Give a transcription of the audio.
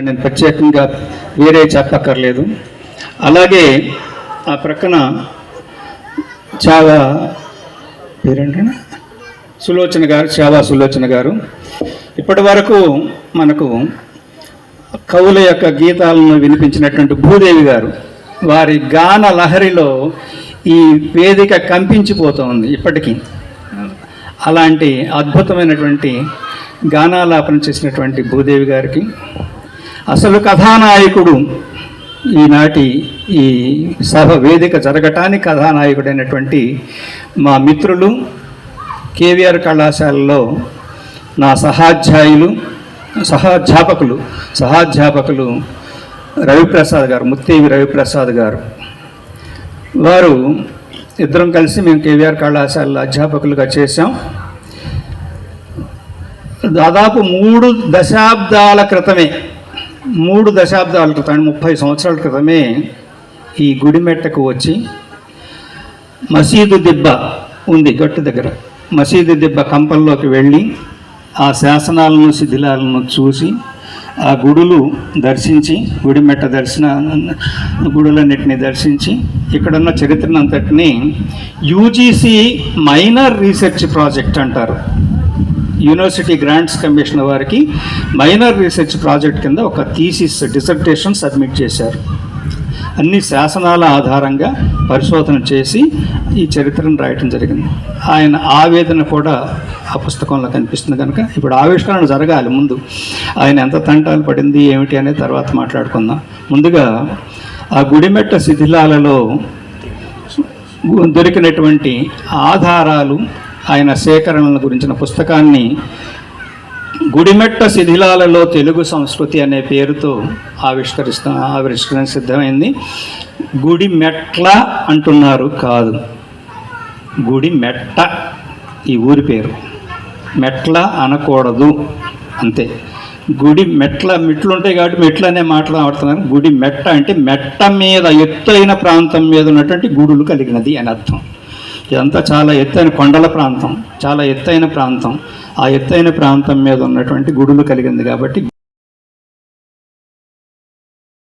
నేను ప్రత్యేకంగా వేరే చెప్పక్కర్లేదు. అలాగే ఆ ప్రక్కన చావా పేరేంటంటే సులోచన గారు, చావా సులోచన గారు ఇప్పటి వరకు మనకు కవుల యొక్క గీతాలను వినిపించినటువంటి భూదేవి గారు, వారి గాన లహరిలో ఈ వేదిక కంపించిపోతుంది ఇప్పటికీ. అలాంటి అద్భుతమైనటువంటి గానాలాపన చేసినటువంటి భూదేవి గారికి, అసలు కథానాయకుడు ఈనాటి ఈ సభ వేదిక జరగటానికి కథానాయకుడైనటువంటి మా మిత్రులు కేవీఆర్ కళాశాలలో నా సహాధ్యాపకులు రవిప్రసాద్ గారు, ముత్తేవి రవిప్రసాద్ గారు, వారు ఇద్దరం కలిసి మేము కేవీఆర్ కళాశాలలో అధ్యాపకులుగా చేశాం. దాదాపు 3 దశాబ్దాల క్రితమే 30 సంవత్సరాల క్రితమే ఈ గుడిమెట్టకు వచ్చి మసీదు దిబ్బ ఉంది గట్టు దగ్గర, మసీదు దిబ్బ కంపంలోకి వెళ్ళి ఆ శాసనాలను శిథిలాలను చూసి ఆ గుడులు దర్శించి, గుడిమెట్ట గుడులన్నిటిని దర్శించి ఇక్కడున్న చరిత్రనంతటిని యూజీసీ మైనర్ రీసెర్చ్ ప్రాజెక్ట్ అంటారు. యూనివర్సిటీ గ్రాంట్స్ కమిషన్ వారికి మైనర్ రీసెర్చ్ ప్రాజెక్ట్ కింద ఒక థీసిస్ డిసర్టేషన్ సబ్మిట్ చేశారు. అన్ని శాసనాల ఆధారంగా పరిశోధన చేసి ఈ చరిత్రను రాయటం జరిగింది. ఆయన ఆవేదన కూడా ఆ పుస్తకంలో కనిపిస్తుంది కనుక ఇప్పుడు ఆవిష్కరణ జరగాలి. ముందు ఆయన ఎంత తంటాలు పడింది ఏమిటి అనేది తర్వాత మాట్లాడుకుందాం. ముందుగా ఆ గుడిమెట్ట శిథిలాలలో దొరికినటువంటి ఆధారాలు, ఆయన సేకరణల గురించిన పుస్తకాన్ని గుడిమెట్ట శిథిలాలలో తెలుగు సంస్కృతి అనే పేరుతో ఆవిష్కరణ సిద్ధమైంది. గుడిమెట్ల అంటున్నారు, కాదు, గుడిమెట్ట ఈ ఊరి పేరు, మెట్ల అనకూడదు అంతే. గుడి మెట్లు ఉంటాయి కాబట్టి మెట్లనే మాట్లాడుతున్నారు. గుడి మెట్ట అంటే మెట్ట మీద ఎత్తైన ప్రాంతం మీద ఉన్నటువంటి గుడులు కలిగినది అని అర్థం. ఇదంతా చాలా ఎత్తైన కొండల ప్రాంతం, చాలా ఎత్తైన ప్రాంతం. ఆ ఎత్తైన ప్రాంతం మీద ఉన్నటువంటి గుడులు కలిగింది కాబట్టి